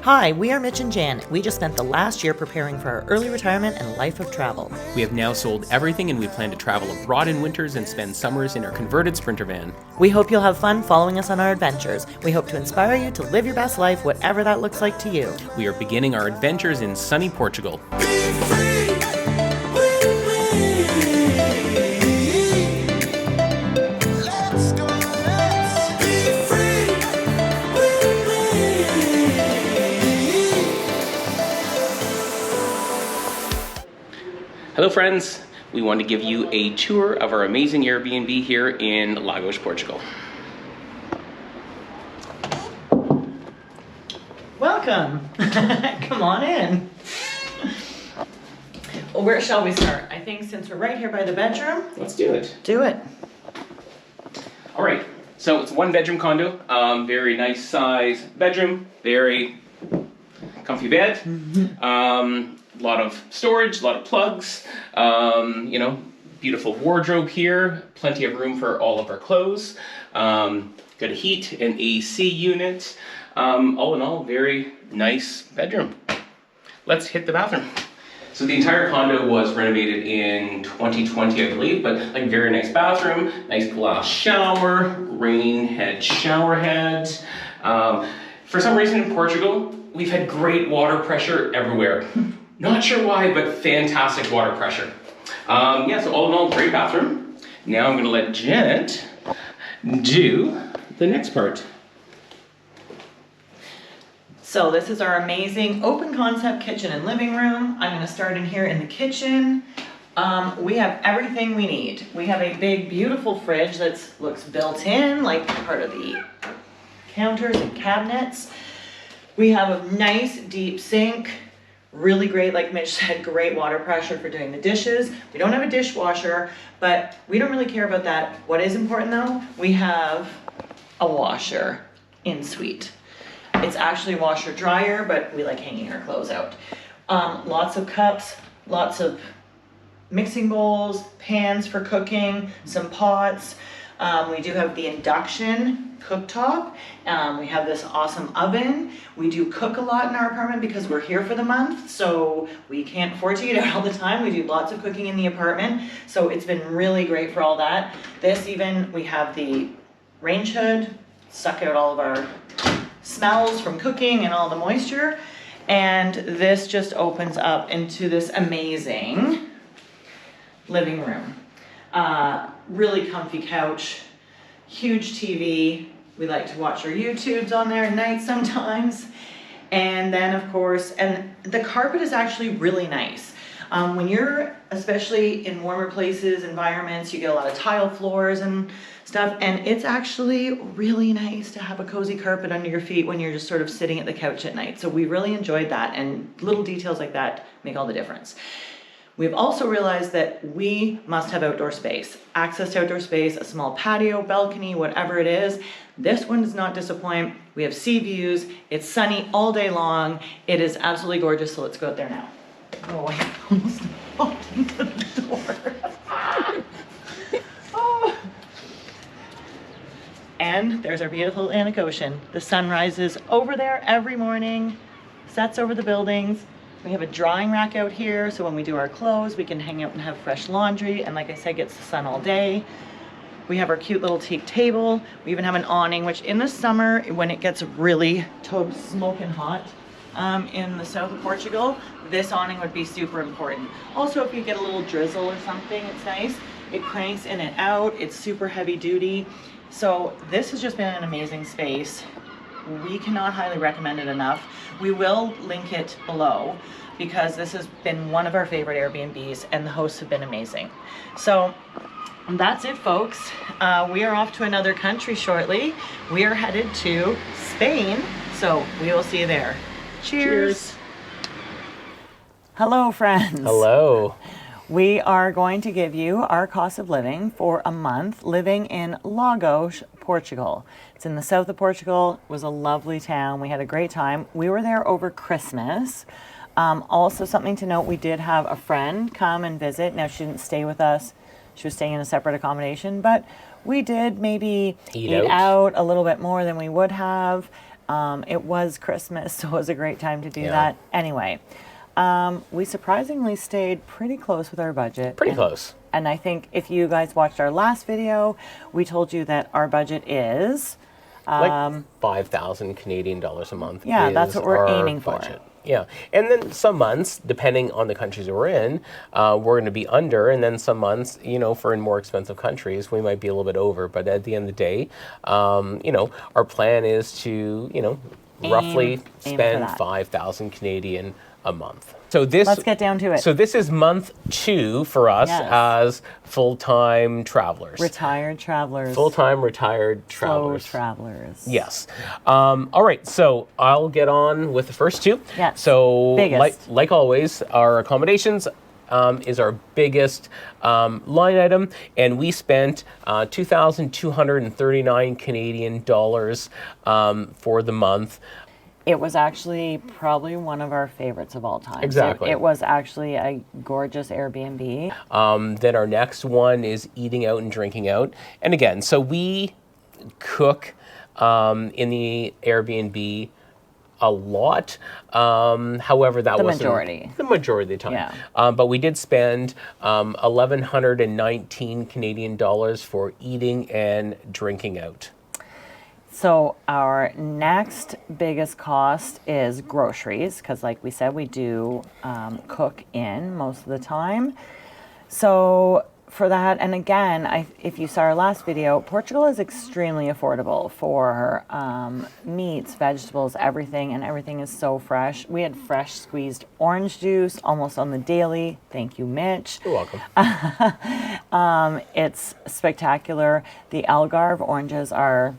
Hi, we are Mitch and Jan. We just spent the last year preparing for our early retirement and life of travel. We have now sold everything and we plan to travel abroad in winters and spend summers in our converted Sprinter van. We hope you'll have fun following us on our adventures. We hope to inspire you to live your best life, whatever that looks like to you. We are beginning our adventures in sunny Portugal. Hello friends, we want to give you a tour of our amazing Airbnb here in Lagos, Portugal. Welcome! Come on in. Well, where shall we start? I think since we're right here by the bedroom, Let's do it. do it. All right, so it's a 1-bedroom condo, very nice size bedroom, very comfy bed. A lot of storage, a lot of plugs, beautiful wardrobe here, plenty of room for all of our clothes, got a heat and AC unit, all in all, very nice bedroom. Let's hit the bathroom. So the entire condo was renovated in 2020, I believe, but like very nice bathroom, nice glass shower, rain head shower head. For some reason in Portugal, we've had great water pressure everywhere. Not sure why, but fantastic water pressure. So all in all, great bathroom. Now I'm gonna let Janet do the next part. So this is our amazing open concept kitchen and living room. I'm gonna start in here in the kitchen. We have everything we need. We have a big, beautiful fridge that looks built in, like part of the counters and cabinets. We have a nice deep sink. Really great, like Mitch said, great water pressure for doing the dishes. We don't have a dishwasher, but we don't really care about that. What is important though, we have a washer en suite. It's actually a washer dryer, but we like hanging our clothes out. Lots of cups, lots of mixing bowls, pans for cooking, some pots. We do have the induction cooktop. We have this awesome oven. We do cook a lot in our apartment because we're here for the month, so we can't afford to eat out all the time. We do lots of cooking in the apartment, so it's been really great for all that. We have the range hood, suck out all of our smells from cooking and all the moisture, and this just opens up into this amazing living room. Really comfy couch, huge TV. We like to watch our YouTubes on there at night sometimes. And then of course, and the carpet is actually really nice. When you're, especially in warmer places, environments, you get a lot of tile floors and stuff, and it's actually really nice to have a cozy carpet under your feet when you're just sort of sitting at the couch at night. So we really enjoyed that, and little details like that make all the difference. We've also realized that we must have outdoor space, access to outdoor space, a small patio, balcony, whatever it is. This one does not disappoint. We have sea views. It's sunny all day long. It is absolutely gorgeous, so let's go out there now. Oh, I almost walked into the door. Oh. And there's our beautiful Atlantic Ocean. The sun rises over there every morning, sets over the buildings. We have a drying rack out here, so when we do our clothes, we can hang out and have fresh laundry, and like I said, gets the sun all day. We have our cute little teak table. We even have an awning, which in the summer, when it gets really smoking hot in the south of Portugal, this awning would be super important. Also, if you get a little drizzle or something, it's nice. It cranks in and out. It's super heavy duty. So this has just been an amazing space. We cannot highly recommend it enough. We will link it below because this has been one of our favorite Airbnbs and the hosts have been amazing. So that's it, folks. We are off to another country shortly. We are headed to Spain, so we will see you there. Cheers. Hello, friends. Hello. We are going to give you our cost of living for a month living in Lagos, Portugal. It's in the south of Portugal. It was a lovely town. We had a great time. We were there over Christmas. Also, something to note, we did have a friend come and visit. Now, she didn't stay with us. She was staying in a separate accommodation, but we did maybe eat out a little bit more than we would have. It was Christmas, so it was a great time to do Yeah. that. Anyway, we surprisingly stayed pretty close with our budget. Pretty close. And I think if you guys watched our last video, we told you that our budget is Like 5,000 Canadian dollars a month. Yeah, that's is what we're our aiming for. budget. Yeah, and then some months, depending on the countries that we're in, we're going to be under, and then some months, for in more expensive countries, we might be a little bit over. But at the end of the day, our plan is to, roughly Aim for spend that. 5,000 Canadian a month. So Let's get down to it. So this is month 2 for us Yes. as full-time travelers. Retired travelers. Full-time retired Slow travelers. travelers. Yes. All right. So I'll get on with the first 2. Yes. So Biggest. like always, our accommodations is our biggest line item, and we spent 2,239 Canadian dollars for the month. It was actually probably one of our favorites of all time. Exactly. It was actually a gorgeous Airbnb. Then our next one is eating out and drinking out. And again, so we cook in the Airbnb a lot. However, that wasn't the majority of the time. Yeah. But we did spend 1,119 Canadian dollars for eating and drinking out. So our next biggest cost is groceries, because like we said, we do cook in most of the time. So for that, and again, if you saw our last video, Portugal is extremely affordable for meats, vegetables, everything, and everything is so fresh. We had fresh squeezed orange juice almost on the daily. Thank you, Mitch. You're welcome. It's spectacular. The Algarve oranges are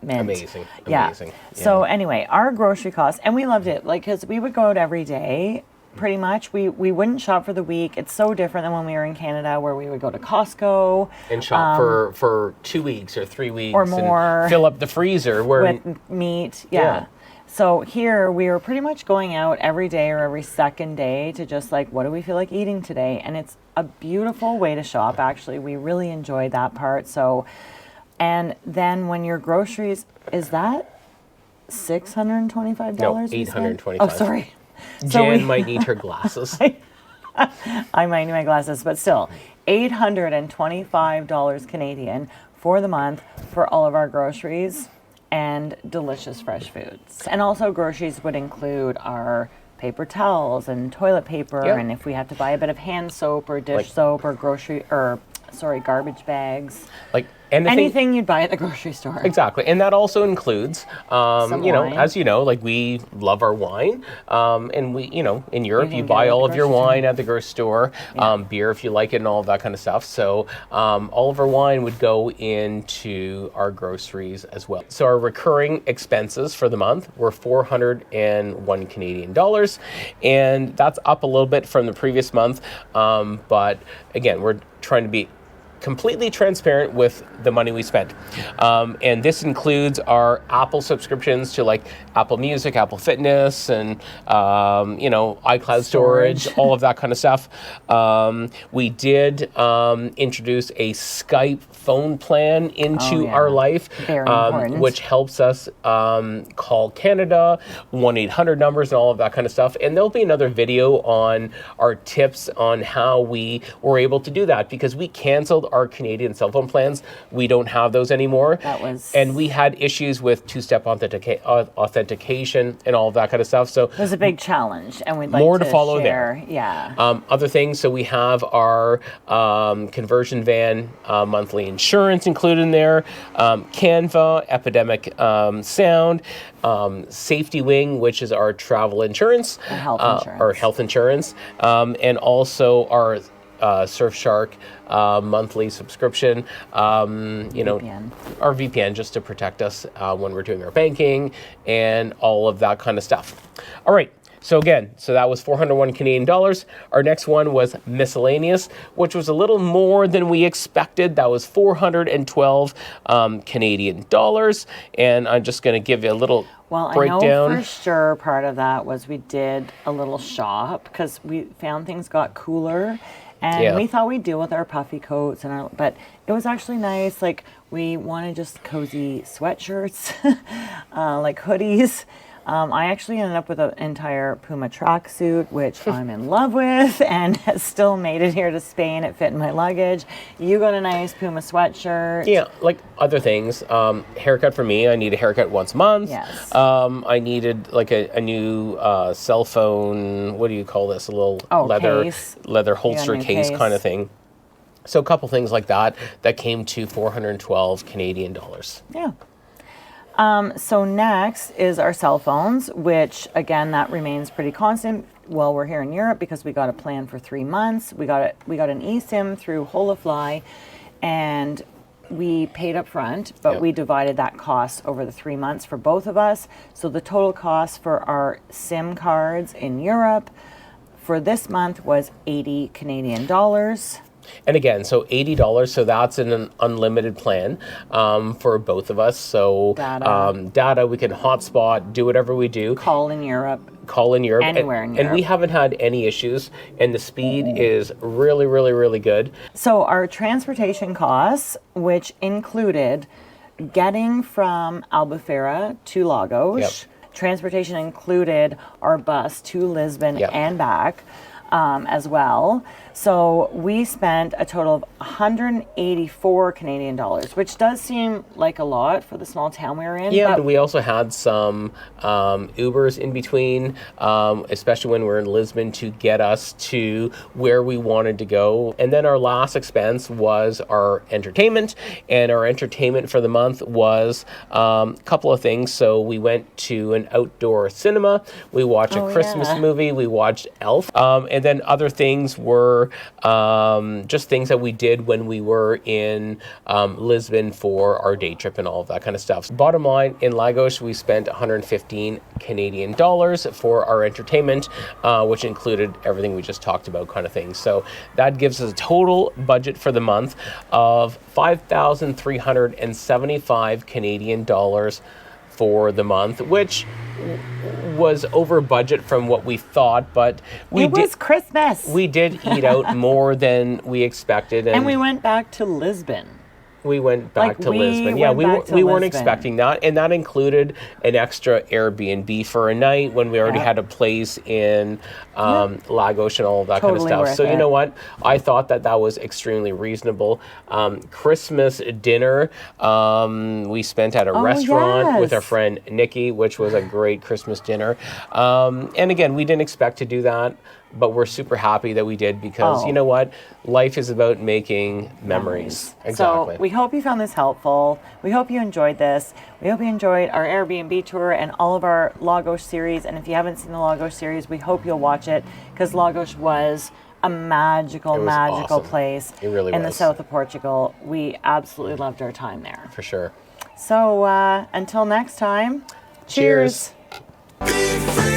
mint. Amazing. Yeah. So anyway, our grocery costs, and we loved it, because we would go out every day, pretty much. We wouldn't shop for the week. It's so different than when we were in Canada, where we would go to Costco and shop for 2 weeks or 3 weeks or more, and fill up the freezer with meat. Yeah. So here we were pretty much going out every day or every second day to just like, what do we feel like eating today? And it's a beautiful way to shop. Actually, we really enjoyed that part. So. And then when your groceries, is that $625? No, $825. Oh, sorry. Jan might need her glasses. I might need my glasses, but still, $825 Canadian for the month for all of our groceries and delicious fresh foods. And also groceries would include our paper towels and toilet paper, and if we have to buy a bit of hand soap or dish soap or garbage bags. Like anything you'd buy at the grocery store. Exactly. And that also includes, wine. as you know, like we love our wine. And we, in Europe, you buy all of your wine at the grocery store, beer if you like it and all of that kind of stuff. So all of our wine would go into our groceries as well. So our recurring expenses for the month were 401 Canadian dollars. And that's up a little bit from the previous month. But again, we're trying to be completely transparent with the money we spent. And this includes our Apple subscriptions to like Apple Music, Apple Fitness, and, iCloud storage, all of that kind of stuff. We did introduce a Skype phone plan into our life, which helps us call Canada, 1-800 numbers, and all of that kind of stuff. And there'll be another video on our tips on how we were able to do that, because we canceled our Canadian cell phone plans. We don't have those anymore. And we had issues with two-step authentication and all of that kind of stuff. So it was a big challenge, and we'd like more to share. follow there. Yeah. Other things, so we have our conversion van monthly insurance included in there, Canva, Epidemic Sound, Safety Wing, which is our travel insurance, our health insurance, and also our Surfshark monthly subscription, VPN. Our VPN, just to protect us when we're doing our banking and all of that kind of stuff. All right. So that was 401 Canadian dollars. Our next one was miscellaneous, which was a little more than we expected. That was 412 Canadian dollars. And I'm just going to give you a little breakdown. I know for sure part of that was we did a little shop because we found things got cooler. And Yeah. we thought we'd deal with our puffy coats but it was actually nice. Like, we wanted just cozy sweatshirts, like hoodies. I actually ended up with an entire Puma tracksuit, which I'm in love with, and has still made it here to Spain. It fit in my luggage. You got a nice Puma sweatshirt. Yeah, like other things. Haircut for me, I need a haircut once a month. Yes. I needed like a new cell phone, what do you call this? A little Case. leather holster new case case. kind of thing. So a couple things like that came to 412 Canadian dollars. Yeah. So next is our cell phones, which again, that remains pretty constant while we're here in Europe because we got a plan for 3 months. We got an eSIM through Holafly, and we paid up front, but Yep. we divided that cost over the 3 months for both of us. So the total cost for our SIM cards in Europe for this month was 80 Canadian dollars. And again, so $80, so that's an unlimited plan for both of us. So data, we can hotspot, do whatever we do. Call in Europe. And Anywhere in Europe. we haven't had any issues, and the speed is really, really, really good. So our transportation costs, which included getting from Albufeira to Lagos, Yep. transportation included our bus to Lisbon Yep. and back as well. So we spent a total of 184 Canadian dollars, which does seem like a lot for the small town we were in. Yeah, but but we also had some Ubers in between, especially when we're in Lisbon, to get us to where we wanted to go. And then our last expense was our entertainment, and our entertainment for the month was a couple of things. So we went to an outdoor cinema, we watched a Christmas movie, we watched Elf, and then other things were just things that we did when we were in Lisbon for our day trip and all of that kind of stuff. Bottom line, in Lagos, we spent 115 Canadian dollars for our entertainment, which included everything we just talked about kind of things. So that gives us a total budget for the month of 5,375 Canadian dollars for the month, which was over budget from what we thought, but it was Christmas. we did eat out more than we expected, and we went back to Lisbon. We went back Like, to we Lisbon. went Yeah, back to we weren't Lisbon. expecting that, and that included an extra Airbnb for a night when we already Yep. had a place in Lagos and all of that kind of Totally stuff. worth So you it. know what? I thought that was extremely reasonable. Christmas dinner we spent at a restaurant with our yes. friend Nikki, which was a great Christmas dinner. And again, we didn't expect to do that, but we're super happy that we did because you know what? Life is about making memories. Exactly. So we hope you found this helpful. We hope you enjoyed this. We hope you enjoyed our Airbnb tour and all of our Lagos series. And if you haven't seen the Lagos series, we hope you'll watch it because Lagos was a magical awesome. place It really in the was. south of Portugal. We absolutely loved our time there. For sure. So until next time, cheers. Cheers. Be free.